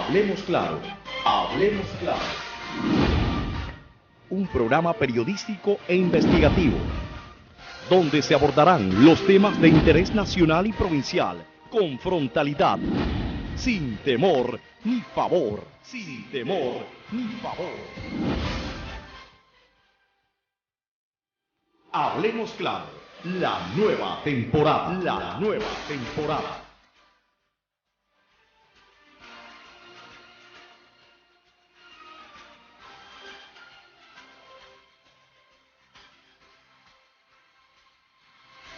Hablemos claro, hablemos claro. Un programa periodístico e investigativo, donde se abordarán los temas de interés nacional y provincial con frontalidad, sin temor ni favor, sin temor ni favor. Hablemos claro, la nueva temporada, la nueva temporada.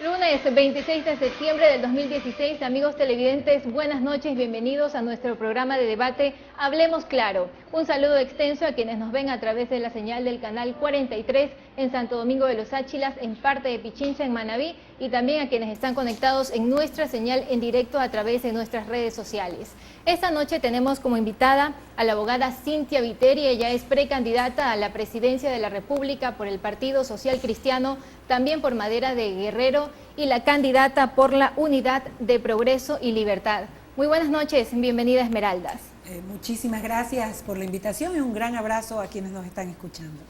Lunes 26 de septiembre del 2016, amigos televidentes, buenas noches, bienvenidos a nuestro programa de debate Hablemos Claro. Un saludo extenso a quienes nos ven a través de la señal del canal 43 en Santo Domingo de los Áchilas, en parte de Pichincha, en Manabí, y también a quienes están conectados en nuestra señal en directo a través de nuestras redes sociales. Esta noche tenemos como invitada a la abogada Cynthia Viteri. Ella es precandidata a la presidencia de la República por el Partido Social Cristiano, también por Madera de Guerrero, y la candidata por la Unidad de Progreso y Libertad. Muy buenas noches, bienvenida Esmeraldas. Muchísimas gracias por la invitación y un gran abrazo a quienes nos están escuchando.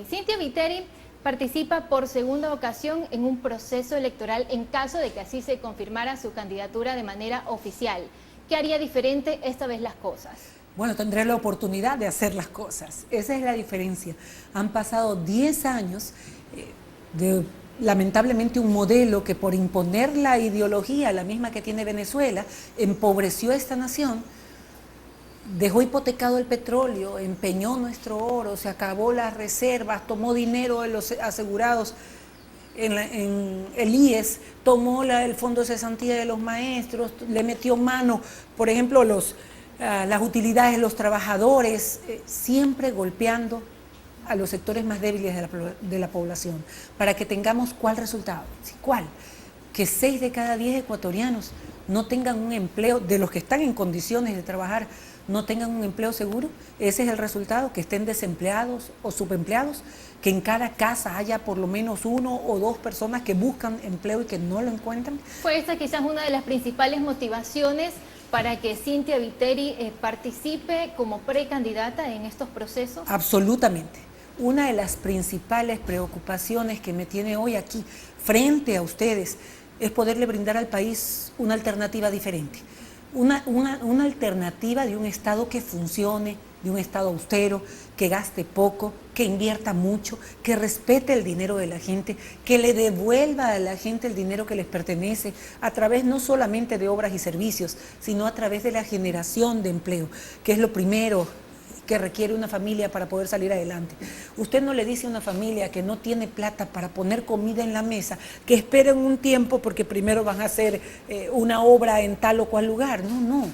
Cynthia Viteri participa por segunda ocasión en un proceso electoral en caso de que así se confirmara su candidatura de manera oficial. ¿Qué haría diferente esta vez las cosas? Bueno, tendré la oportunidad de hacer las cosas. Esa es la diferencia. Han pasado 10 años de lamentablemente un modelo que por imponer la ideología, la misma que tiene Venezuela, empobreció a esta nación, dejó hipotecado el petróleo, empeñó nuestro oro, se acabó las reservas, tomó dinero de los asegurados en el IES, tomó el fondo de cesantía de los maestros, le metió mano, por ejemplo, las utilidades de los trabajadores, siempre golpeando a los sectores más débiles de la población, para que tengamos ¿cuál resultado? ¿Cuál? Que 6 de cada 10 ecuatorianos no tengan un empleo, de los que están en condiciones de trabajar, no tengan un empleo seguro. Ese es el resultado, que estén desempleados o subempleados, que en cada casa haya por lo menos 1 o 2 personas que buscan empleo y que no lo encuentran. ¿Fue esta quizás una de las principales motivaciones para que Cynthia Viteri participe como precandidata en estos procesos? Absolutamente. Una de las principales preocupaciones que me tiene hoy aquí frente a ustedes es poderle brindar al país una alternativa diferente. Una alternativa de un Estado que funcione, de un Estado austero, que gaste poco, que invierta mucho, que respete el dinero de la gente, que le devuelva a la gente el dinero que les pertenece a través no solamente de obras y servicios, sino a través de la generación de empleo, que es lo primero que requiere una familia para poder salir adelante. Usted no le dice a una familia que no tiene plata para poner comida en la mesa, que esperen un tiempo porque primero van a hacer una obra en tal o cual lugar. No, no.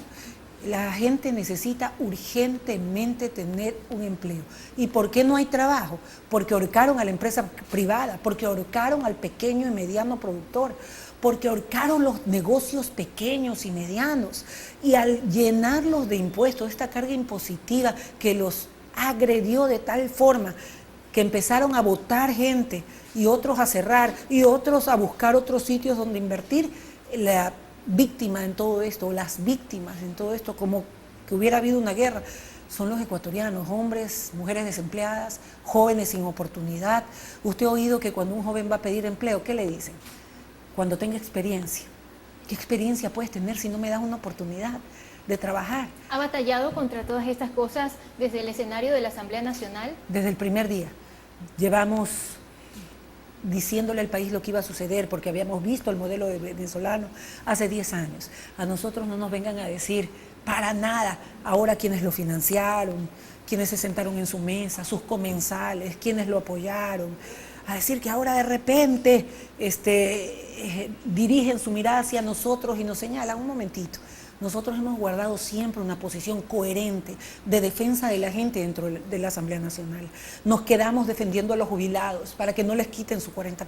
La gente necesita urgentemente tener un empleo. ¿Y por qué no hay trabajo? Porque ahorcaron a la empresa privada, porque ahorcaron al pequeño y mediano productor, porque ahorcaron los negocios pequeños y medianos, y al llenarlos de impuestos, esta carga impositiva que los agredió de tal forma que empezaron a botar gente y otros a cerrar y otros a buscar otros sitios donde invertir. La víctima en todo esto, las víctimas en todo esto, como que hubiera habido una guerra, son los ecuatorianos, hombres, mujeres desempleadas, jóvenes sin oportunidad. Usted ha oído que cuando un joven va a pedir empleo, ¿qué le dicen? Cuando tenga experiencia. ¿Qué experiencia puedes tener si no me das una oportunidad de trabajar? ¿Ha batallado contra todas estas cosas desde el escenario de la Asamblea Nacional? Desde el primer día. Llevamos diciéndole al país lo que iba a suceder, porque habíamos visto el modelo venezolano hace 10 años. A nosotros no nos vengan a decir para nada ahora quienes lo financiaron, quienes se sentaron en su mesa, sus comensales, quienes lo apoyaron, a decir que ahora de repente dirigen su mirada hacia nosotros y nos señalan. Un momentito, nosotros hemos guardado siempre una posición coherente de defensa de la gente dentro de la Asamblea Nacional. Nos quedamos defendiendo a los jubilados para que no les quiten su 40%.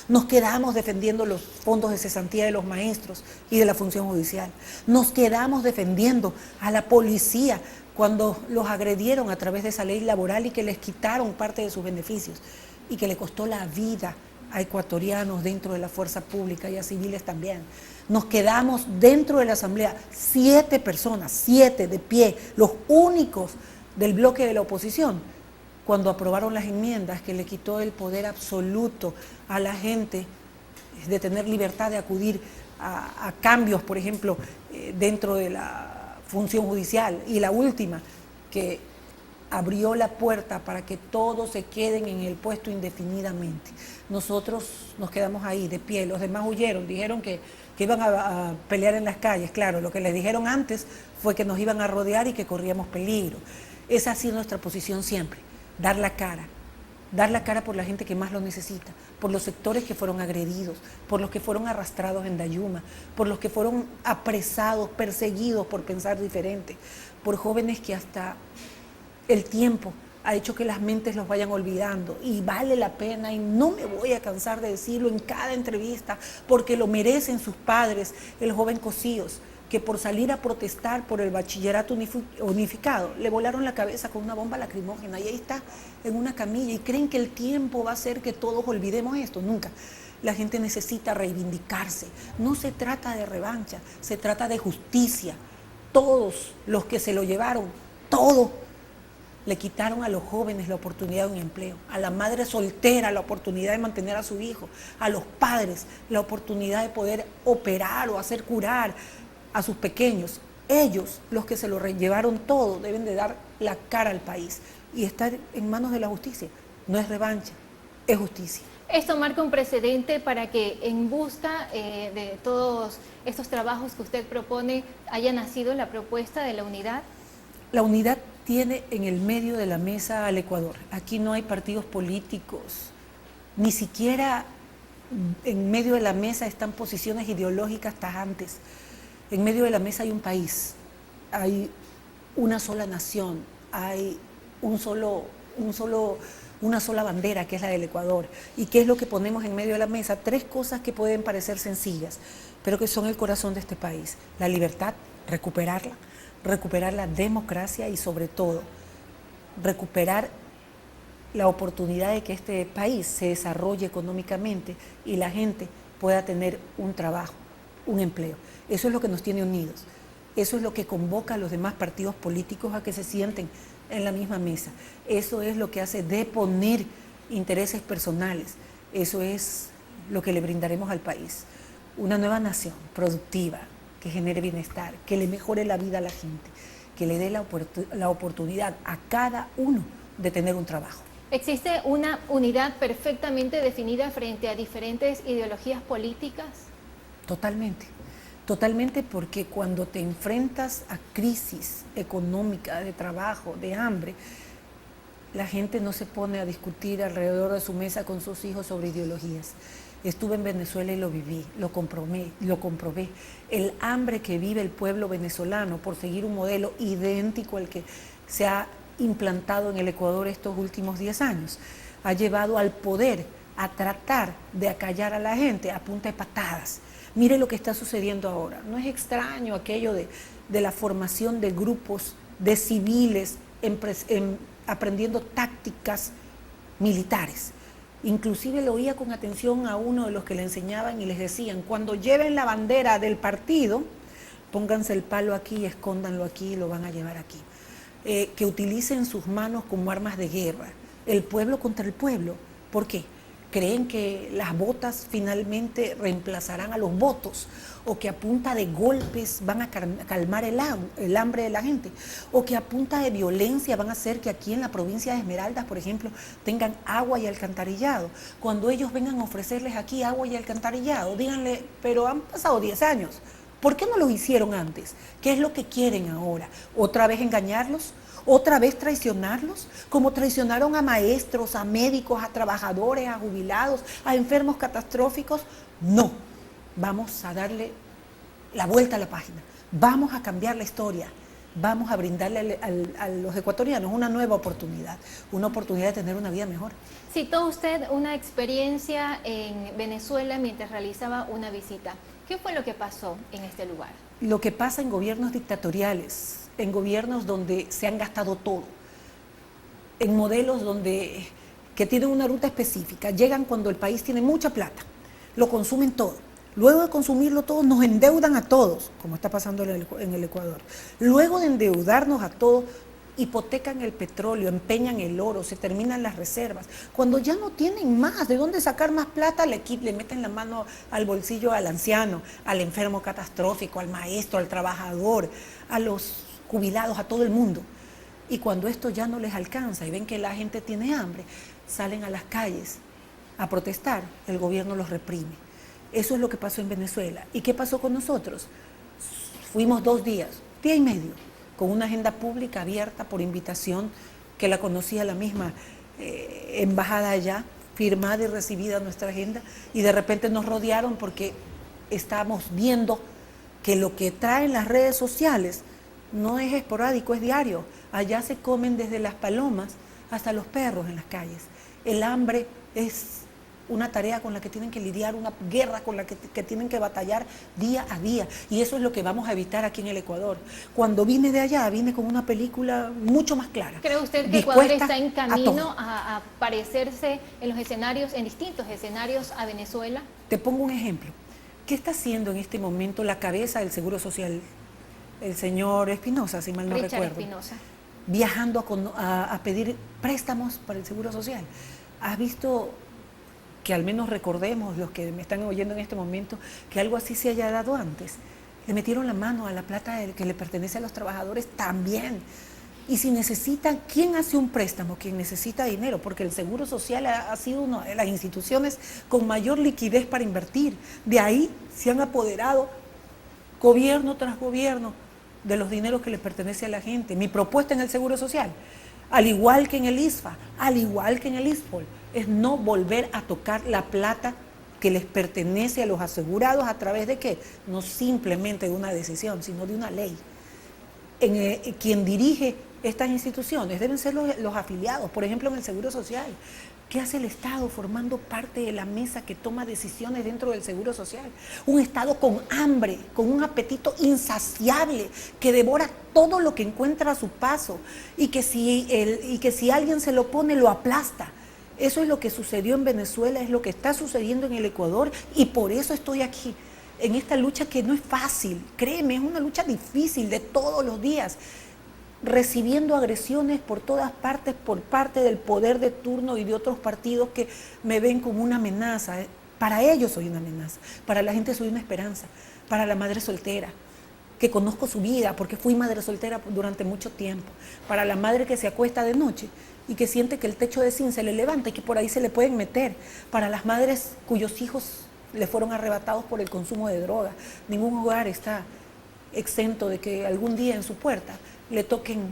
Nos quedamos defendiendo los fondos de cesantía de los maestros y de la función judicial. Nos quedamos defendiendo a la policía cuando los agredieron a través de esa ley laboral y que les quitaron parte de sus beneficios y que le costó la vida a ecuatorianos dentro de la fuerza pública y a civiles también. Nos quedamos dentro de la asamblea 7 personas, 7 de pie, los únicos del bloque de la oposición, cuando aprobaron las enmiendas que le quitó el poder absoluto a la gente de tener libertad de acudir a cambios, por ejemplo, dentro de la función judicial. Y la última, que abrió la puerta para que todos se queden en el puesto indefinidamente. Nosotros nos quedamos ahí de pie, los demás huyeron, dijeron que iban a pelear en las calles. Claro, lo que les dijeron antes fue que nos iban a rodear y que corríamos peligro. Esa ha sido nuestra posición siempre, dar la cara por la gente que más lo necesita, por los sectores que fueron agredidos, por los que fueron arrastrados en Dayuma, por los que fueron apresados, perseguidos por pensar diferente, por jóvenes que hasta el tiempo ha hecho que las mentes los vayan olvidando, y vale la pena, y no me voy a cansar de decirlo en cada entrevista, porque lo merecen sus padres, el joven Cosíos, que por salir a protestar por el bachillerato unificado, le volaron la cabeza con una bomba lacrimógena, y ahí está, en una camilla, y creen que el tiempo va a hacer que todos olvidemos esto. Nunca. La gente necesita reivindicarse. No se trata de revancha, se trata de justicia. Todos los que se lo llevaron, todo, le quitaron a los jóvenes la oportunidad de un empleo, a la madre soltera la oportunidad de mantener a su hijo, a los padres la oportunidad de poder operar o hacer curar a sus pequeños. Ellos, los que se lo llevaron todo, deben de dar la cara al país y estar en manos de la justicia. No es revancha, es justicia. Esto marca un precedente para que en busca de todos estos trabajos que usted propone haya nacido la propuesta de la unidad. La unidad tiene en el medio de la mesa al Ecuador. Aquí no hay partidos políticos, ni siquiera en medio de la mesa están posiciones ideológicas tajantes. En medio de la mesa hay un país, hay una sola nación, hay una sola bandera, que es la del Ecuador. ¿Y qué es lo que ponemos en medio de la mesa? 3 cosas que pueden parecer sencillas, pero que son el corazón de este país. La libertad, recuperar la democracia y, sobre todo, recuperar la oportunidad de que este país se desarrolle económicamente y la gente pueda tener un trabajo, un empleo. Eso es lo que nos tiene unidos. Eso es lo que convoca a los demás partidos políticos a que se sienten en la misma mesa. Eso es lo que hace deponer intereses personales. Eso es lo que le brindaremos al país. Una nueva nación productiva, que genere bienestar, que le mejore la vida a la gente, que le dé la oportunidad a cada uno de tener un trabajo. ¿Existe una unidad perfectamente definida frente a diferentes ideologías políticas? Totalmente. Totalmente, porque cuando te enfrentas a crisis económica, de trabajo, de hambre, la gente no se pone a discutir alrededor de su mesa con sus hijos sobre ideologías. Estuve en Venezuela y lo viví, lo comprobé. El hambre que vive el pueblo venezolano por seguir un modelo idéntico al que se ha implantado en el Ecuador estos últimos 10 años, ha llevado al poder a tratar de acallar a la gente a punta de patadas. Mire lo que está sucediendo ahora. No es extraño aquello de la formación de grupos de civiles aprendiendo tácticas militares. Inclusive lo oía con atención a uno de los que le enseñaban y les decían: cuando lleven la bandera del partido, pónganse el palo aquí y escóndanlo aquí y lo van a llevar aquí. Que utilicen sus manos como armas de guerra. El pueblo contra el pueblo. ¿Por qué? ¿Creen que las botas finalmente reemplazarán a los votos? ¿O que a punta de golpes van a calmar el hambre de la gente? ¿O que a punta de violencia van a hacer que aquí en la provincia de Esmeraldas, por ejemplo, tengan agua y alcantarillado? Cuando ellos vengan a ofrecerles aquí agua y alcantarillado, díganle: pero han pasado 10 años, ¿por qué no lo hicieron antes? ¿Qué es lo que quieren ahora? ¿Otra vez engañarlos? ¿Otra vez traicionarlos? Como traicionaron a maestros, a médicos, a trabajadores, a jubilados, a enfermos catastróficos. No, vamos a darle la vuelta a la página, vamos a cambiar la historia, vamos a brindarle a los ecuatorianos una nueva oportunidad, una oportunidad de tener una vida mejor. Citó usted una experiencia en Venezuela mientras realizaba una visita. ¿Qué fue lo que pasó en este lugar? Lo que pasa en gobiernos dictatoriales, en gobiernos donde se han gastado todo, en modelos donde que tienen una ruta específica, llegan cuando el país tiene mucha plata, lo consumen todo. Luego de consumirlo todo, nos endeudan a todos, como está pasando en el Ecuador. Luego de endeudarnos a todos, hipotecan el petróleo, empeñan el oro, se terminan las reservas. Cuando ya no tienen más, ¿de dónde sacar más plata? Le meten la mano al bolsillo al anciano, al enfermo catastrófico, al maestro, al trabajador, a los jubilados, a todo el mundo. Y cuando esto ya no les alcanza y ven que la gente tiene hambre, salen a las calles a protestar, el gobierno los reprime. Eso es lo que pasó en Venezuela. ¿Y qué pasó con nosotros? Fuimos 2 días, día y medio, con una agenda pública abierta por invitación que la conocía la misma embajada allá, firmada y recibida nuestra agenda, y de repente nos rodearon porque estamos viendo que lo que traen las redes sociales no es esporádico, es diario. Allá se comen desde las palomas hasta los perros en las calles. El hambre es una tarea con la que tienen que lidiar, una guerra con la que tienen que batallar día a día. Y eso es lo que vamos a evitar aquí en el Ecuador. Cuando vine de allá, vine con una película mucho más clara. ¿Cree usted que Ecuador está en camino a parecerse en los escenarios, en distintos escenarios a Venezuela? Te pongo un ejemplo. ¿Qué está haciendo en este momento la cabeza del Seguro Social? El señor Espinosa, si mal no Richard recuerdo. Espinosa. Viajando a pedir préstamos para el Seguro Social. ¿Has visto que al menos recordemos, los que me están oyendo en este momento, que algo así se haya dado antes? Le metieron la mano a la plata que le pertenece a los trabajadores también. Y si necesitan, ¿quién hace un préstamo? Quien necesita dinero, porque el Seguro Social ha sido una de las instituciones con mayor liquidez para invertir. De ahí se han apoderado gobierno tras gobierno de los dineros que le pertenece a la gente. Mi propuesta en el Seguro Social, al igual que en el ISFA, al igual que en el ISPOL, es no volver a tocar la plata que les pertenece a los asegurados. ¿A través de qué? No simplemente de una decisión, sino de una ley. Quien dirige estas instituciones deben ser los afiliados, por ejemplo en el Seguro Social. ¿Qué hace el Estado formando parte de la mesa que toma decisiones dentro del Seguro Social? Un Estado con hambre, con un apetito insaciable, que devora todo lo que encuentra a su paso y que si alguien se lo pone, lo aplasta. Eso es lo que sucedió en Venezuela, es lo que está sucediendo en el Ecuador, y por eso estoy aquí, en esta lucha que no es fácil. Créeme, es una lucha difícil de todos los días, recibiendo agresiones por todas partes por parte del poder de turno y de otros partidos que me ven como una amenaza. Para ellos soy una amenaza, para la gente soy una esperanza, para la madre soltera, que conozco su vida porque fui madre soltera durante mucho tiempo, para la madre que se acuesta de noche y que siente que el techo de zinc se le levanta y que por ahí se le pueden meter, para las madres cuyos hijos le fueron arrebatados por el consumo de droga. Ningún hogar está exento de que algún día en su puerta le toquen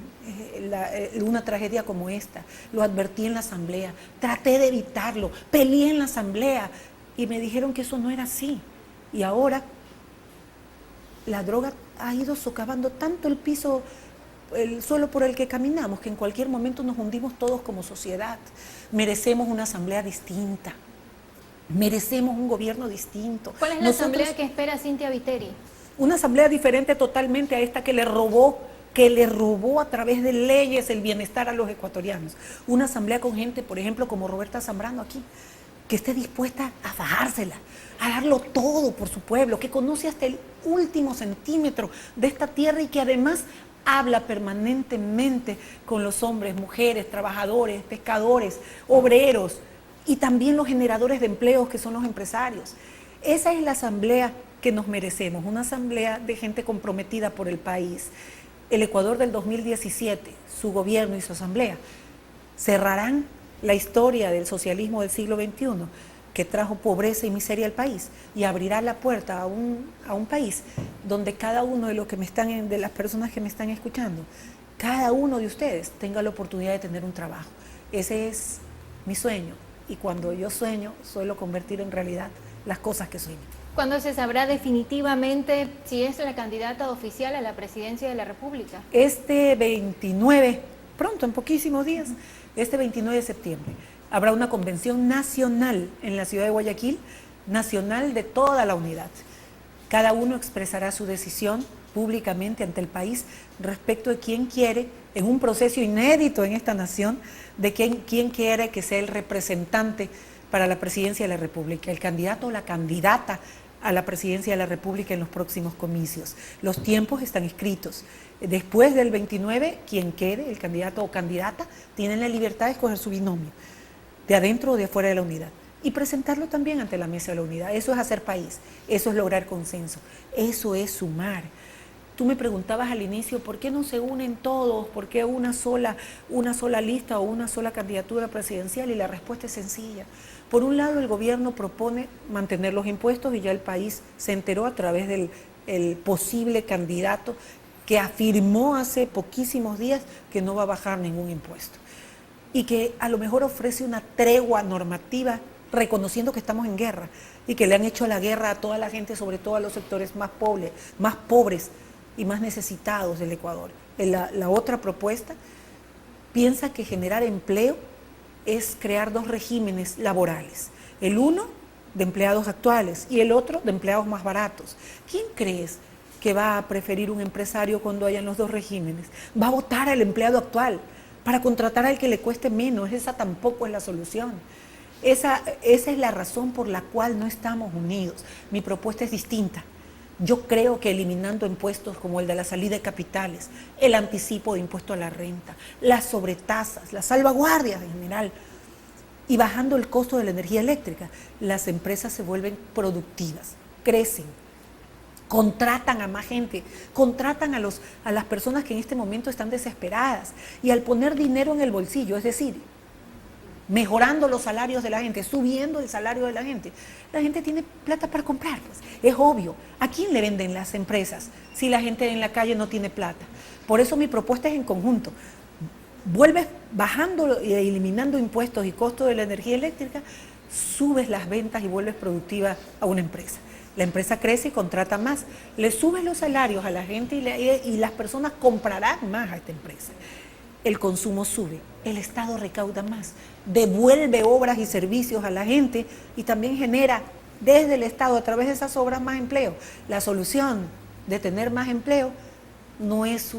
una tragedia como esta. Lo advertí en la asamblea, traté de evitarlo, peleé en la asamblea y me dijeron que eso no era así. Y ahora la droga ha ido socavando tanto el piso, el suelo por el que caminamos, que en cualquier momento nos hundimos todos como sociedad. Merecemos una asamblea distinta, merecemos un gobierno distinto. ¿Cuál es la asamblea que espera Cynthia Viteri? Una asamblea diferente totalmente a esta que le robó a través de leyes el bienestar a los ecuatorianos. Una asamblea con gente, por ejemplo, como Roberta Zambrano aquí, que esté dispuesta a fajársela, a darlo todo por su pueblo, que conoce hasta el último centímetro de esta tierra y que además habla permanentemente con los hombres, mujeres, trabajadores, pescadores, obreros y también los generadores de empleos que son los empresarios. Esa es la asamblea que nos merecemos, una asamblea de gente comprometida por el país. El Ecuador del 2017, su gobierno y su asamblea, cerrarán la historia del socialismo del siglo XXI, que trajo pobreza y miseria al país, y abrirá la puerta a un país donde cada uno de de las personas que me están escuchando, cada uno de ustedes tenga la oportunidad de tener un trabajo. Ese es mi sueño, y cuando yo sueño, suelo convertir en realidad las cosas que sueño. ¿Cuándo se sabrá definitivamente si es la candidata oficial a la presidencia de la República? Este 29, pronto, en poquísimos días, este 29 de septiembre, habrá una convención nacional en la ciudad de Guayaquil, nacional de toda la unidad. Cada uno expresará su decisión públicamente ante el país respecto de quién quiere en un proceso inédito en esta nación de quién quiere que sea el representante para la presidencia de la República, el candidato o la candidata a la presidencia de la República en los próximos comicios. Los tiempos están escritos. Después del 29, quien quede, el candidato o candidata, tiene la libertad de escoger su binomio, de adentro o de afuera de la unidad, y presentarlo también ante la mesa de la unidad. Eso es hacer país, eso es lograr consenso, eso es sumar. Tú me preguntabas al inicio, ¿por qué no se unen todos? ¿Por qué una sola lista o una sola candidatura presidencial? Y la respuesta es sencilla. Por un lado, el gobierno propone mantener los impuestos y ya el país se enteró a través del posible candidato que afirmó hace poquísimos días que no va a bajar ningún impuesto y que a lo mejor ofrece una tregua normativa reconociendo que estamos en guerra y que le han hecho la guerra a toda la gente, sobre todo a los sectores más pobres y más necesitados del Ecuador. La otra propuesta piensa que generar empleo es crear dos regímenes laborales, el uno de empleados actuales y el otro de empleados más baratos. ¿Quién crees que va a preferir un empresario cuando hayan los dos regímenes? Va a votar al empleado actual para contratar al que le cueste menos. Esa tampoco es la solución. Esa es la razón por la cual no estamos unidos. Mi propuesta es distinta. Yo creo que eliminando impuestos como el de la salida de capitales, el anticipo de impuesto a la renta, las sobretasas, las salvaguardias en general, y bajando el costo de la energía eléctrica, las empresas se vuelven productivas, crecen, contratan a más gente, contratan a las personas que en este momento están desesperadas, y al poner dinero en el bolsillo, es decir, mejorando los salarios de la gente, subiendo el salario de la gente tiene plata para comprar, pues. Es obvio. ¿A quién le venden las empresas si la gente en la calle no tiene plata? Por eso mi propuesta es en conjunto. Vuelves bajando y eliminando impuestos y costos de la energía eléctrica, subes las ventas y vuelves productiva a una empresa. La empresa crece y contrata más, le subes los salarios a la gente y las personas comprarán más a esta empresa. El consumo sube, el Estado recauda más, devuelve obras y servicios a la gente y también genera desde el Estado a través de esas obras más empleo. La solución de tener más empleo no es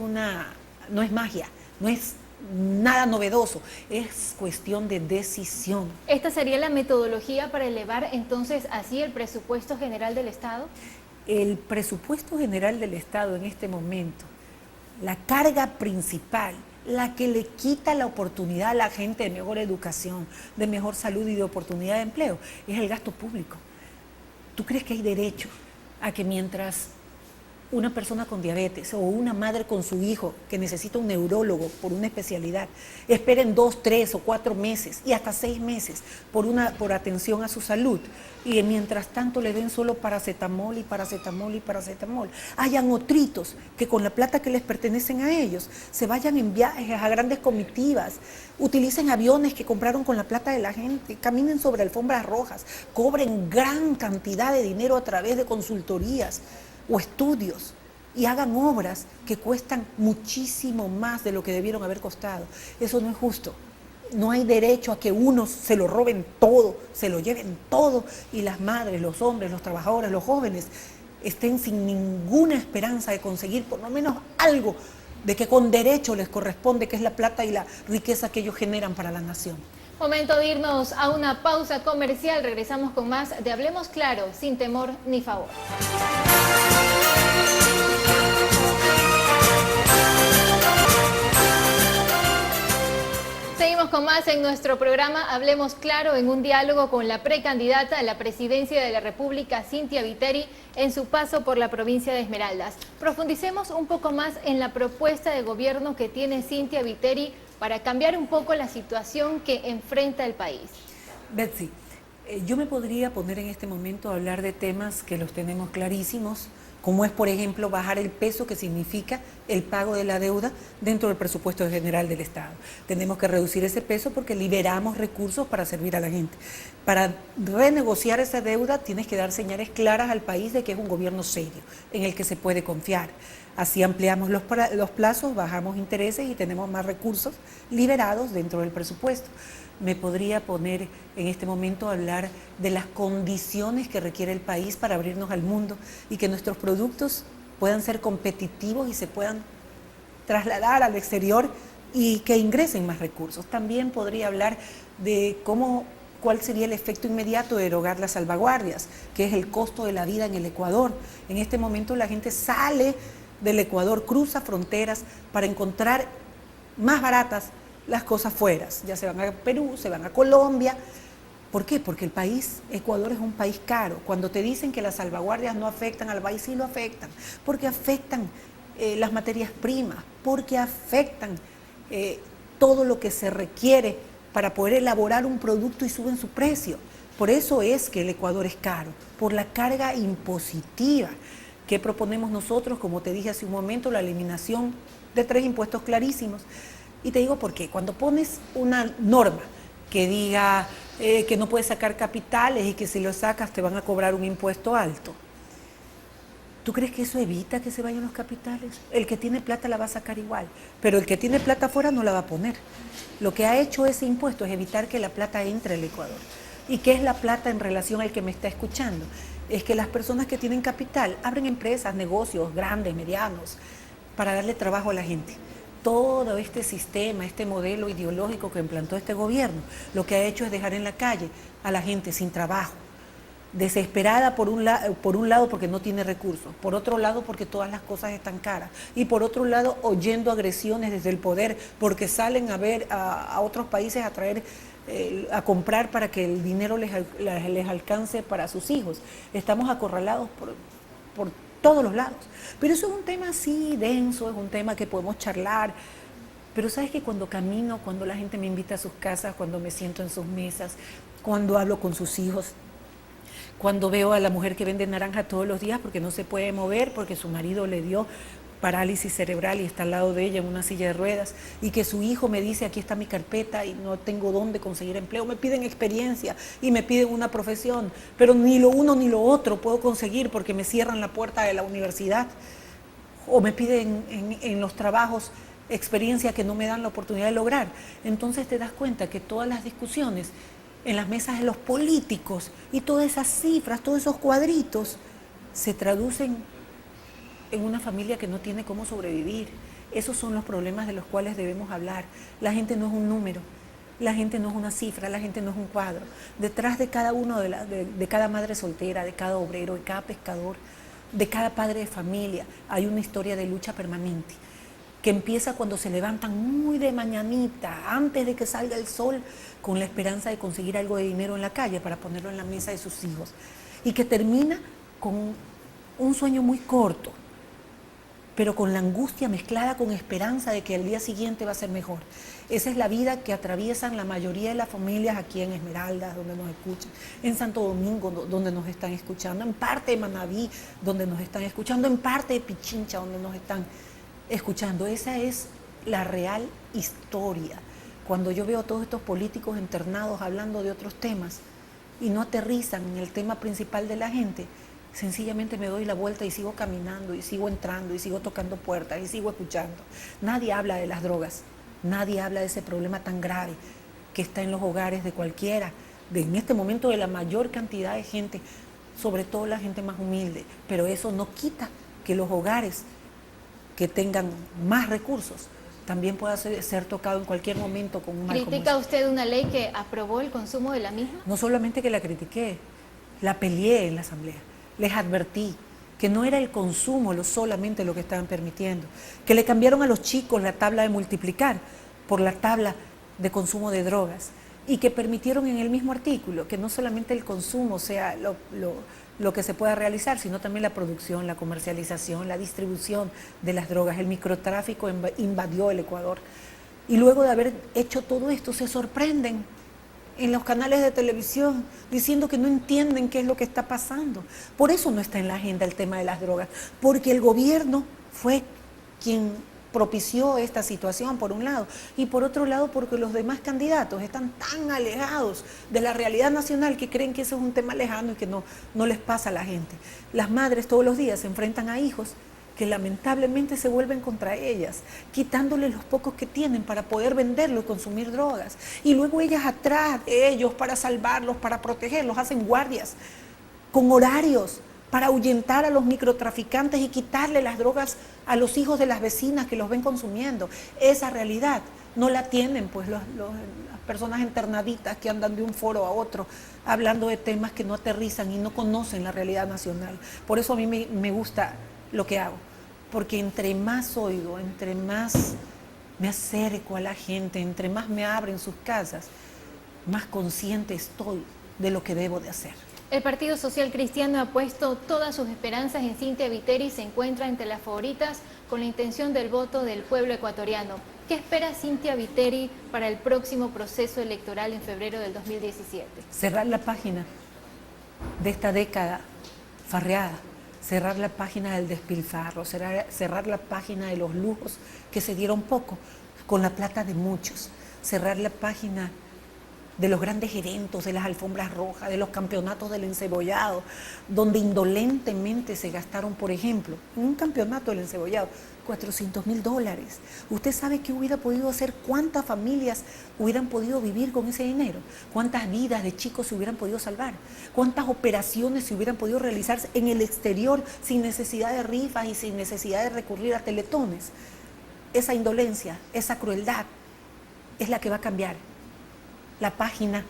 magia, no es nada novedoso, es cuestión de decisión. ¿Esta sería la metodología para elevar entonces así el presupuesto general del Estado? El presupuesto general del Estado en este momento, la carga principal, la que le quita la oportunidad a la gente de mejor educación, de mejor salud y de oportunidad de empleo, es el gasto público. ¿Tú crees que hay derecho a que mientras una persona con diabetes o una madre con su hijo que necesita un neurólogo por una especialidad esperen 2, 3 o 4 meses y hasta 6 meses por atención a su salud, y mientras tanto le den solo paracetamol y paracetamol y paracetamol? Hayan otritos que con la plata que les pertenecen a ellos se vayan en viajes a grandes comitivas, utilicen aviones que compraron con la plata de la gente, caminen sobre alfombras rojas, cobren gran cantidad de dinero a través de consultorías o estudios y hagan obras que cuestan muchísimo más de lo que debieron haber costado. Eso no es justo. No hay derecho a que unos se lo roben todo, se lo lleven todo, y las madres, los hombres, los trabajadores, los jóvenes estén sin ninguna esperanza de conseguir por lo menos algo de que con derecho les corresponde, que es la plata y la riqueza que ellos generan para la nación. Momento de irnos a una pausa comercial. Regresamos con más de Hablemos Claro, sin temor ni favor. Seguimos con más en nuestro programa Hablemos Claro, en un diálogo con la precandidata a la presidencia de la República, Cynthia Viteri, en su paso por la provincia de Esmeraldas. Profundicemos un poco más en la propuesta de gobierno que tiene Cynthia Viteri para cambiar un poco la situación que enfrenta el país. Betsy, yo me podría poner en este momento a hablar de temas que los tenemos clarísimos, como es, por ejemplo, bajar el peso que significa el pago de la deuda dentro del presupuesto general del Estado. Tenemos que reducir ese peso porque liberamos recursos para servir a la gente. Para renegociar esa deuda tienes que dar señales claras al país de que es un gobierno serio, en el que se puede confiar. Así ampliamos los plazos, bajamos intereses y tenemos más recursos liberados dentro del presupuesto. Me podría poner en este momento a hablar de las condiciones que requiere el país para abrirnos al mundo y que nuestros productos puedan ser competitivos y se puedan trasladar al exterior y que ingresen más recursos. También podría hablar de cuál sería el efecto inmediato de derogar las salvaguardias, que es el costo de la vida en el Ecuador. En este momento la gente sale del Ecuador, cruza fronteras para encontrar más baratas las cosas fuera. Ya se van a Perú, se van a Colombia. ¿Por qué? Porque el país, Ecuador, es un país caro. Cuando te dicen que las salvaguardias no afectan al país, sí lo afectan, porque afectan las materias primas, porque afectan todo lo que se requiere para poder elaborar un producto y suben su precio. Por eso es que el Ecuador es caro, por la carga impositiva. ¿Qué proponemos nosotros? Como te dije hace un momento, la eliminación de 3 impuestos clarísimos. Y te digo por qué. Cuando pones una norma que diga que no puedes sacar capitales y que si los sacas te van a cobrar un impuesto alto, ¿tú crees que eso evita que se vayan los capitales? El que tiene plata la va a sacar igual, pero el que tiene plata afuera no la va a poner. Lo que ha hecho ese impuesto es evitar que la plata entre al Ecuador. ¿Y qué es la plata en relación al que me está escuchando? Es que las personas que tienen capital abren empresas, negocios grandes, medianos, para darle trabajo a la gente. Todo este sistema, este modelo ideológico que implantó este gobierno, lo que ha hecho es dejar en la calle a la gente sin trabajo, desesperada por un lado porque no tiene recursos, por otro lado porque todas las cosas están caras y por otro lado oyendo agresiones desde el poder porque salen a otros países a traer, a comprar para que el dinero les alcance para sus hijos. Estamos acorralados por todos los lados. Pero eso es un tema así denso, es un tema que podemos charlar. Pero sabes que cuando camino, cuando la gente me invita a sus casas, cuando me siento en sus mesas, cuando hablo con sus hijos, cuando veo a la mujer que vende naranja todos los días porque no se puede mover, porque su marido le dio parálisis cerebral y está al lado de ella en una silla de ruedas, y que su hijo me dice, aquí está mi carpeta y no tengo dónde conseguir empleo, me piden experiencia y me piden una profesión, pero ni lo uno ni lo otro puedo conseguir porque me cierran la puerta de la universidad, o me piden en los trabajos experiencia que no me dan la oportunidad de lograr. Entonces te das cuenta que todas las discusiones en las mesas de los políticos y todas esas cifras, todos esos cuadritos, se traducen en una familia que no tiene cómo sobrevivir. Esos son los problemas de los cuales debemos hablar. La gente no es un número, la gente no es una cifra, la gente no es un cuadro. Detrás de cada uno de cada madre soltera, de cada obrero, de cada pescador, de cada padre de familia, hay una historia de lucha permanente que empieza cuando se levantan muy de mañanita, antes de que salga el sol, con la esperanza de conseguir algo de dinero en la calle para ponerlo en la mesa de sus hijos, y que termina con un sueño muy corto, pero con la angustia mezclada con esperanza de que el día siguiente va a ser mejor. Esa es la vida que atraviesan la mayoría de las familias aquí en Esmeraldas, donde nos escuchan, en Santo Domingo, donde nos están escuchando, en parte de Manabí, donde nos están escuchando, en parte de Pichincha, donde nos están escuchando. Esa es la real historia. Cuando yo veo a todos estos políticos internados hablando de otros temas y no aterrizan en el tema principal de la gente, sencillamente me doy la vuelta y sigo caminando y sigo entrando y sigo tocando puertas y sigo escuchando. Nadie habla de las drogas, nadie habla de ese problema tan grave que está en los hogares de cualquiera, en este momento de la mayor cantidad de gente, sobre todo la gente más humilde, pero eso no quita que los hogares que tengan más recursos también pueda ser tocado en cualquier momento con un mal como ¿Critica usted una ley que aprobó el consumo de la misma? No solamente que la critiqué, la peleé en la asamblea. Les advertí que no era el consumo solamente lo que estaban permitiendo, que le cambiaron a los chicos la tabla de multiplicar por la tabla de consumo de drogas y que permitieron en el mismo artículo que no solamente el consumo sea lo que se pueda realizar, sino también la producción, la comercialización, la distribución de las drogas. El microtráfico invadió el Ecuador. Y luego de haber hecho todo esto, se sorprenden en los canales de televisión diciendo que no entienden qué es lo que está pasando. Por eso no está en la agenda el tema de las drogas, porque el gobierno fue quien propició esta situación, por un lado, y por otro lado porque los demás candidatos están tan alejados de la realidad nacional que creen que eso es un tema lejano y que no les pasa a la gente. Las madres todos los días se enfrentan a hijos que lamentablemente se vuelven contra ellas, quitándoles los pocos que tienen para poder venderlo y consumir drogas. Y luego ellas atrás de ellos para salvarlos, para protegerlos, hacen guardias con horarios para ahuyentar a los microtraficantes y quitarle las drogas a los hijos de las vecinas que los ven consumiendo. Esa realidad no la tienen pues las personas internaditas que andan de un foro a otro hablando de temas que no aterrizan y no conocen la realidad nacional. Por eso a mí me gusta lo que hago, porque entre más oigo, entre más me acerco a la gente, entre más me abren sus casas, más consciente estoy de lo que debo de hacer. El Partido Social Cristiano ha puesto todas sus esperanzas en Cynthia Viteri y se encuentra entre las favoritas con la intención del voto del pueblo ecuatoriano. ¿Qué espera Cynthia Viteri para el próximo proceso electoral en febrero del 2017? Cerrar la página de esta década farreada, cerrar la página del despilfarro, cerrar la página de los lujos que se dieron poco con la plata de muchos, cerrar la página de los grandes eventos, de las alfombras rojas, de los campeonatos del encebollado, donde indolentemente se gastaron, por ejemplo, en un campeonato del encebollado, $400.000. ¿Usted sabe qué hubiera podido hacer? ¿Cuántas familias hubieran podido vivir con ese dinero? ¿Cuántas vidas de chicos se hubieran podido salvar? ¿Cuántas operaciones se hubieran podido realizar en el exterior sin necesidad de rifas y sin necesidad de recurrir a teletones? Esa indolencia, esa crueldad es la que va a cambiar. La página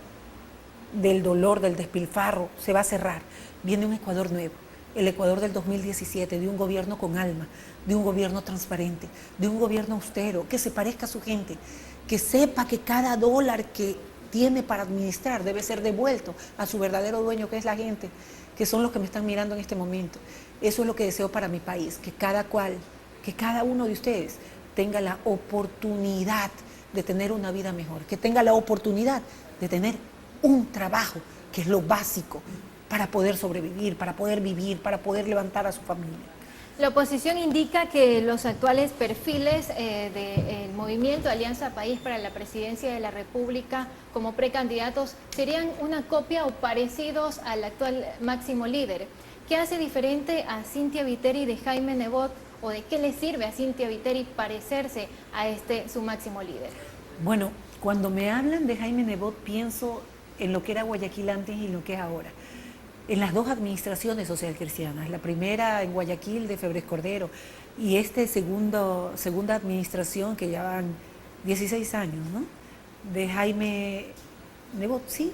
del dolor, del despilfarro, se va a cerrar. Viene un Ecuador nuevo, el Ecuador del 2017, de un gobierno con alma, de un gobierno transparente, de un gobierno austero, que se parezca a su gente, que sepa que cada dólar que tiene para administrar debe ser devuelto a su verdadero dueño, que es la gente, que son los que me están mirando en este momento. Eso es lo que deseo para mi país, que cada uno de ustedes tenga la oportunidad de tener una vida mejor, que tenga la oportunidad de tener un trabajo, que es lo básico para poder sobrevivir, para poder vivir, para poder levantar a su familia. La oposición indica que los actuales perfiles del movimiento Alianza País para la Presidencia de la República como precandidatos serían una copia o parecidos al actual máximo líder. ¿Qué hace diferente a Cynthia Viteri de Jaime Nebot, o de qué le sirve a Cynthia Viteri parecerse a su máximo líder? Bueno, cuando me hablan de Jaime Nebot pienso en lo que era Guayaquil antes y lo que es ahora. En las dos administraciones social cristianas, la primera en Guayaquil de Febres Cordero y segunda administración que ya van 16 años, ¿no? De Jaime Nebot, sí.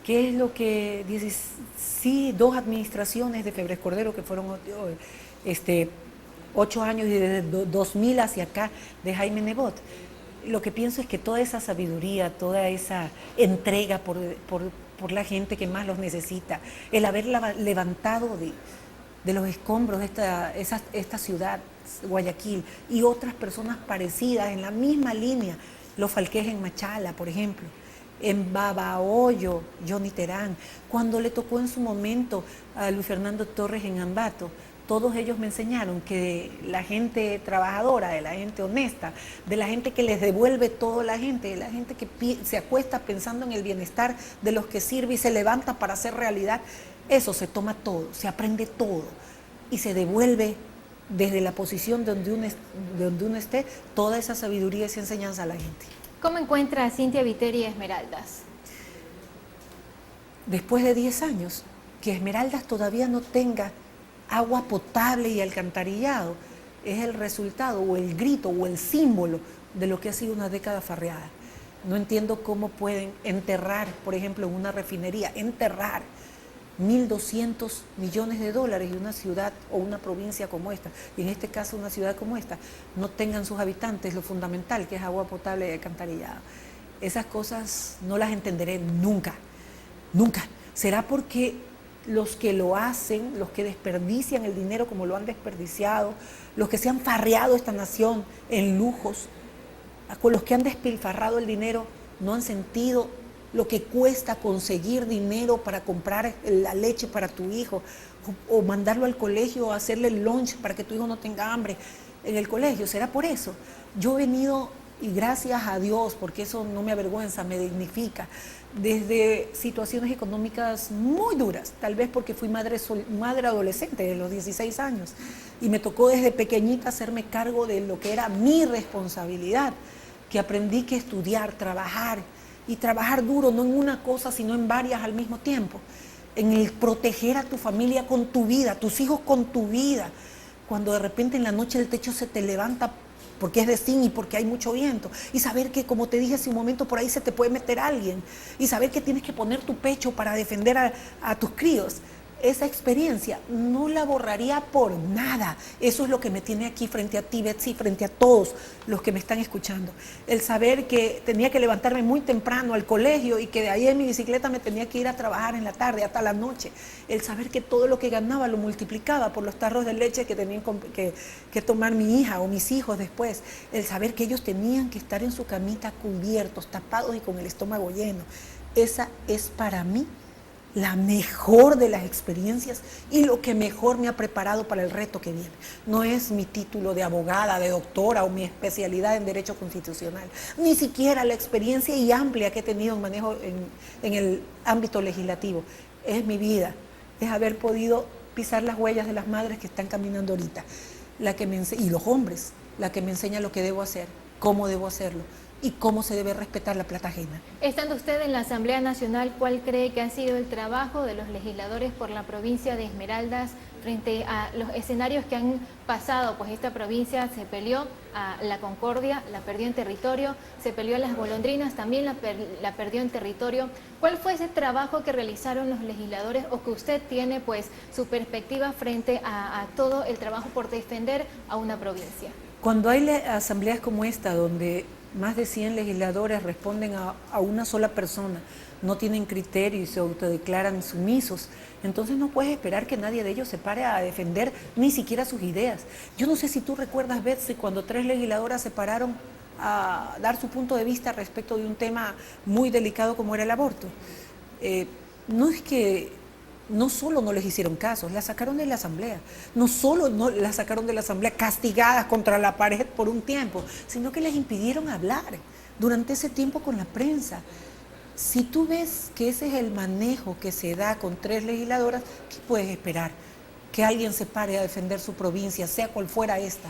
¿Qué es lo que dice? Sí, dos administraciones de Febres Cordero que fueron 8 años y desde 2000 hacia acá de Jaime Nebot. Lo que pienso es que toda esa sabiduría, toda esa entrega por la gente que más los necesita, el haber levantado de los escombros esta ciudad, Guayaquil, y otras personas parecidas en la misma línea, los Falqués en Machala, por ejemplo, en Babahoyo, Johnny Terán, cuando le tocó en su momento a Luis Fernando Torres en Ambato. Todos ellos me enseñaron que la gente trabajadora, de la gente honesta, de la gente que les devuelve todo a la gente, de la gente que se acuesta pensando en el bienestar de los que sirve y se levanta para hacer realidad, eso se toma todo, se aprende todo y se devuelve desde la posición donde uno esté toda esa sabiduría y esa enseñanza a la gente. ¿Cómo encuentra a Cynthia Viteri Esmeraldas? Después de 10 años, que Esmeraldas todavía no tenga agua potable y alcantarillado, es el resultado o el grito o el símbolo de lo que ha sido una década farreada. No entiendo cómo pueden enterrar, por ejemplo, en una refinería, enterrar 1.200 millones de dólares y una ciudad o una provincia como esta, y en este caso una ciudad como esta, no tengan sus habitantes lo fundamental que es agua potable y alcantarillado. Esas cosas no las entenderé nunca, nunca. Será porque los que lo hacen, los que desperdician el dinero como lo han desperdiciado, los que se han farreado esta nación en lujos, con los que han despilfarrado el dinero, no han sentido lo que cuesta conseguir dinero para comprar la leche para tu hijo o mandarlo al colegio o hacerle el lunch para que tu hijo no tenga hambre en el colegio. ¿Será por eso? Yo he venido, y gracias a Dios, porque eso no me avergüenza, me dignifica, desde situaciones económicas muy duras, tal vez porque fui madre adolescente de los 16 años y me tocó desde pequeñita hacerme cargo de lo que era mi responsabilidad, que aprendí que estudiar, trabajar y trabajar duro, no en una cosa sino en varias al mismo tiempo. en el proteger a tu familia con tu vida, tus hijos con tu vida. Cuando de repente en la noche el techo se te levanta porque es de zinc y porque hay mucho viento, y saber que, como te dije hace un momento, por ahí se te puede meter alguien, y saber que tienes que poner tu pecho para defender a tus críos. Esa experiencia no la borraría por nada. Eso es lo que me tiene aquí frente a ti, Betsy, frente a todos los que me están escuchando. El saber que tenía que levantarme muy temprano al colegio y que de ahí en mi bicicleta me tenía que ir a trabajar en la tarde hasta la noche. El saber que todo lo que ganaba lo multiplicaba por los tarros de leche que tenían que tomar mi hija o mis hijos después. El saber que ellos tenían que estar en su camita cubiertos, tapados y con el estómago lleno. Esa es para mí la mejor de las experiencias y lo que mejor me ha preparado para el reto que viene. No es mi título de abogada, de doctora o mi especialidad en Derecho Constitucional, ni siquiera la experiencia y amplia que he tenido en manejo en el ámbito legislativo. Es mi vida, es haber podido pisar las huellas de las madres que están caminando ahorita, y los hombres, la que me enseña lo que debo hacer, cómo debo hacerlo y cómo se debe respetar la plata ajena. Estando usted en la Asamblea Nacional, ¿cuál cree que ha sido el trabajo de los legisladores por la provincia de Esmeraldas frente a los escenarios que han pasado? Pues esta provincia se peleó a la Concordia, la perdió en territorio, se peleó a las Golondrinas, también la perdió en territorio. ¿Cuál fue ese trabajo que realizaron los legisladores o que usted tiene pues su perspectiva frente a todo el trabajo por defender a una provincia? Cuando hay asambleas como esta, donde más de 100 legisladores responden a una sola persona, no tienen criterio y se autodeclaran sumisos, entonces no puedes esperar que nadie de ellos se pare a defender ni siquiera sus ideas. Yo no sé si tú recuerdas, Betsy, cuando 3 legisladoras se pararon a dar su punto de vista respecto de un tema muy delicado como era el aborto. No solo no les hicieron caso, la sacaron de la asamblea. No solo no la sacaron de la asamblea castigadas contra la pared por un tiempo, sino que les impidieron hablar durante ese tiempo con la prensa. Si tú ves que ese es el manejo que se da con 3 legisladoras, ¿qué puedes esperar? Que alguien se pare a defender su provincia, sea cual fuera esta,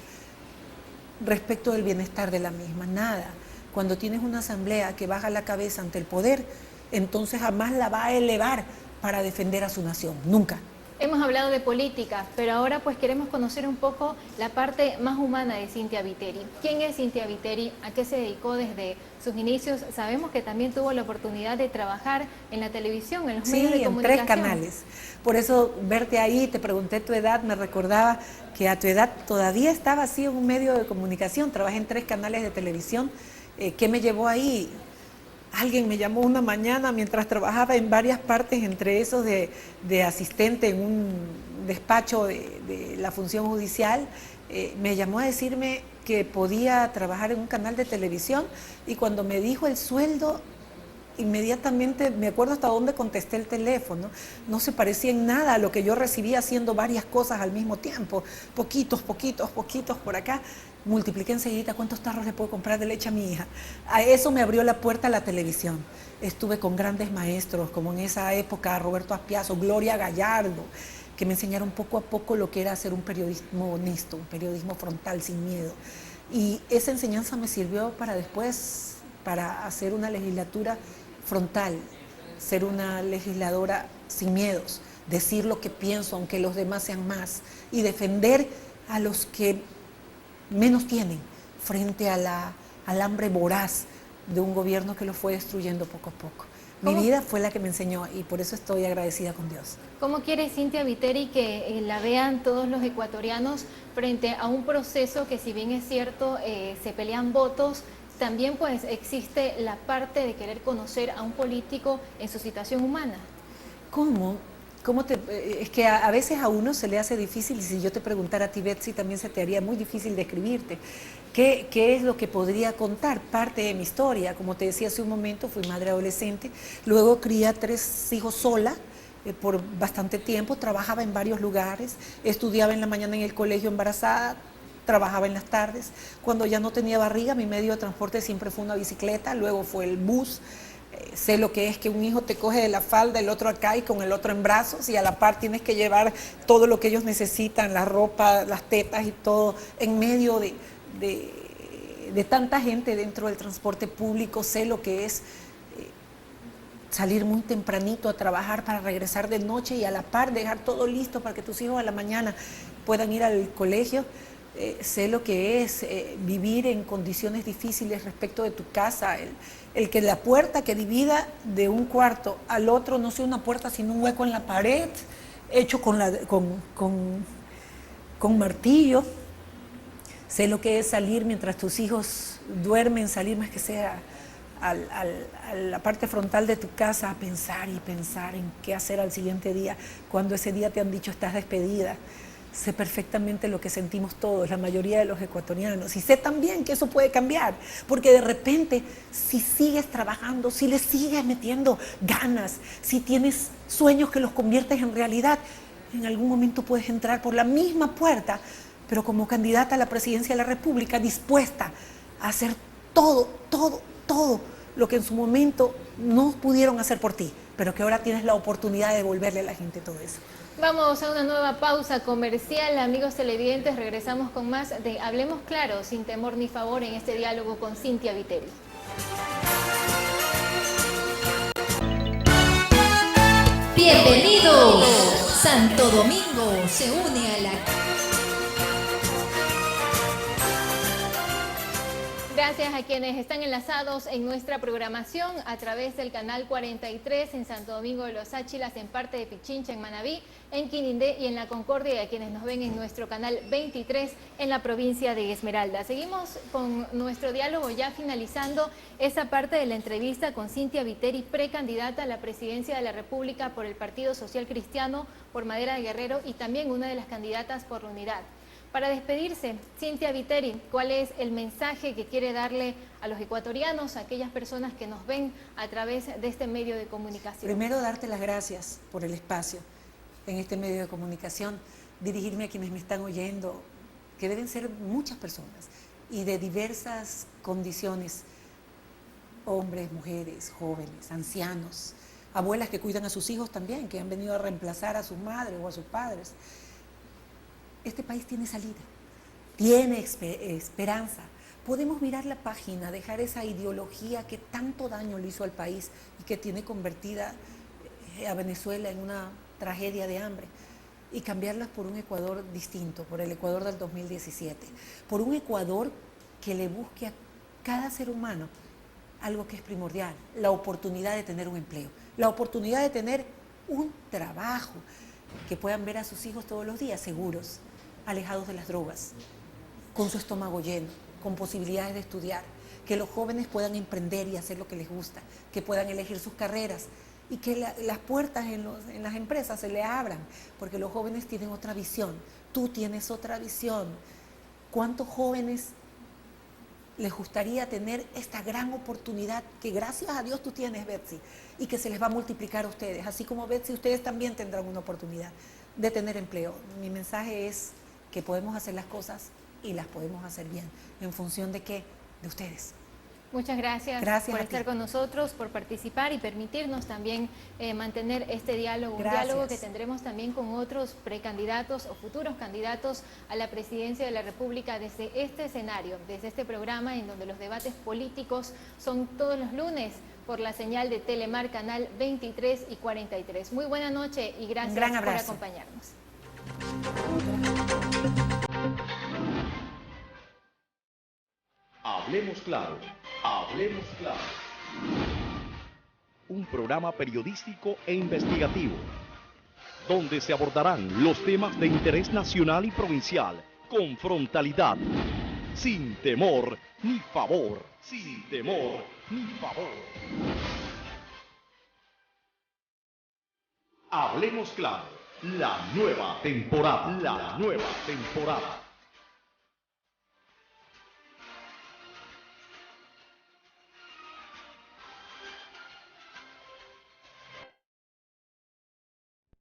respecto del bienestar de la misma. Nada. Cuando tienes una asamblea que baja la cabeza ante el poder, entonces jamás la va a elevar para defender a su nación, nunca. Hemos hablado de política, pero ahora pues queremos conocer un poco la parte más humana de Cynthia Viteri. ¿Quién es Cynthia Viteri? ¿A qué se dedicó desde sus inicios? Sabemos que también tuvo la oportunidad de trabajar en la televisión, en los medios de comunicación. Sí, en 3 canales. Por eso verte ahí, te pregunté tu edad, me recordaba que a tu edad todavía estaba así en un medio de comunicación. Trabajé en 3 canales de televisión. ¿Qué me llevó ahí? Alguien me llamó una mañana mientras trabajaba en varias partes, entre esos de asistente en un despacho de la función judicial. Me llamó a decirme que podía trabajar en un canal de televisión, y cuando me dijo el sueldo, inmediatamente me acuerdo hasta dónde contesté el teléfono. No se parecía en nada a lo que yo recibía haciendo varias cosas al mismo tiempo, poquitos por acá. Multipliqué enseguida cuántos tarros le puedo comprar de leche a mi hija. A eso me abrió la puerta a la televisión. Estuve con grandes maestros, como en esa época Roberto Aspiazo, Gloria Gallardo, que me enseñaron poco a poco lo que era hacer un periodismo honesto, un periodismo frontal, sin miedo. Y esa enseñanza me sirvió para después, para hacer una legislatura frontal, ser una legisladora sin miedos, decir lo que pienso aunque los demás sean más, y defender a los que menos tienen frente al hambre voraz de un gobierno que lo fue destruyendo poco a poco. Mi vida fue la que me enseñó, y por eso estoy agradecida con Dios. ¿Cómo quiere Cynthia Viteri que la vean todos los ecuatorianos frente a un proceso que, si bien es cierto, se pelean votos, también pues existe la parte de querer conocer a un político en su situación humana? ¿Cómo? Es que a veces a uno se le hace difícil, y si yo te preguntara a ti, Betsy, también se te haría muy difícil describirte. ¿Qué es lo que podría contar? Parte de mi historia. Como te decía hace un momento, fui madre adolescente, luego crié a 3 hijos sola por bastante tiempo, trabajaba en varios lugares, estudiaba en la mañana en el colegio embarazada, trabajaba en las tardes. Cuando ya no tenía barriga, mi medio de transporte siempre fue una bicicleta, luego fue el bus. Sé lo que es que un hijo te coge de la falda, el otro acá y con el otro en brazos, y a la par tienes que llevar todo lo que ellos necesitan, la ropa, las tetas y todo, en medio de tanta gente dentro del transporte público. Sé lo que es salir muy tempranito a trabajar para regresar de noche y a la par dejar todo listo para que tus hijos a la mañana puedan ir al colegio. Sé lo que es vivir en condiciones difíciles respecto de tu casa, el que la puerta que divida de un cuarto al otro no sea una puerta sino un hueco en la pared hecho con martillo. Sé lo que es salir mientras tus hijos duermen, salir más que sea a la parte frontal de tu casa a pensar y pensar en qué hacer al siguiente día, cuando ese día te han dicho estás despedida. Sé perfectamente lo que sentimos todos, la mayoría de los ecuatorianos, y sé también que eso puede cambiar, porque de repente, si sigues trabajando, si le sigues metiendo ganas, si tienes sueños que los conviertes en realidad, en algún momento puedes entrar por la misma puerta, pero como candidata a la presidencia de la República, dispuesta a hacer todo lo que en su momento no pudieron hacer por ti, pero que ahora tienes la oportunidad de devolverle a la gente todo eso. Vamos a una nueva pausa comercial, amigos televidentes, regresamos con más de Hablemos Claro, sin temor ni favor, en este diálogo con Cynthia Viteri. Bienvenidos. Santo Domingo se une a la... Gracias a quienes están enlazados en nuestra programación a través del canal 43 en Santo Domingo de los Áchilas, en parte de Pichincha, en Manabí, en Quinindé y en La Concordia, y a quienes nos ven en nuestro canal 23 en la provincia de Esmeralda. Seguimos con nuestro diálogo, ya finalizando esa parte de la entrevista con Cynthia Viteri, precandidata a la presidencia de la República por el Partido Social Cristiano por Madera de Guerrero y también una de las candidatas por la Unidad. Para despedirse, Cynthia Viteri, ¿cuál es el mensaje que quiere darle a los ecuatorianos, a aquellas personas que nos ven a través de este medio de comunicación? Primero, darte las gracias por el espacio en este medio de comunicación, dirigirme a quienes me están oyendo, que deben ser muchas personas y de diversas condiciones, hombres, mujeres, jóvenes, ancianos, abuelas que cuidan a sus hijos también, que han venido a reemplazar a sus madres o a sus padres. Este país tiene salida, tiene esperanza. Podemos virar la página, dejar esa ideología que tanto daño le hizo al país y que tiene convertida a Venezuela en una tragedia de hambre, y cambiarlas por un Ecuador distinto, por el Ecuador del 2017, por un Ecuador que le busque a cada ser humano algo que es primordial, la oportunidad de tener un empleo, la oportunidad de tener un trabajo, que puedan ver a sus hijos todos los días seguros, alejados de las drogas, con su estómago lleno, con posibilidades de estudiar, que los jóvenes puedan emprender y hacer lo que les gusta, que puedan elegir sus carreras y que las puertas en las empresas se le abran, porque los jóvenes tienen otra visión, tú tienes otra visión. ¿Cuántos jóvenes les gustaría tener esta gran oportunidad que gracias a Dios tú tienes, Betsy, y que se les va a multiplicar a ustedes? Así como Betsy, ustedes también tendrán una oportunidad de tener empleo. Mi mensaje es que podemos hacer las cosas y las podemos hacer bien. ¿En función de qué? De ustedes. Muchas gracias por estar con nosotros, por participar y permitirnos también mantener este diálogo, un diálogo que tendremos también con otros precandidatos o futuros candidatos a la presidencia de la República desde este escenario, desde este programa en donde los debates políticos son todos los lunes por la señal de Telemar, canal 23 y 43. Muy buena noche y gracias por acompañarnos. Hablemos Claro, hablemos claro. Un programa periodístico e investigativo, donde se abordarán los temas de interés nacional y provincial con frontalidad, sin temor ni favor, sin temor ni favor. Hablemos Claro, la nueva temporada,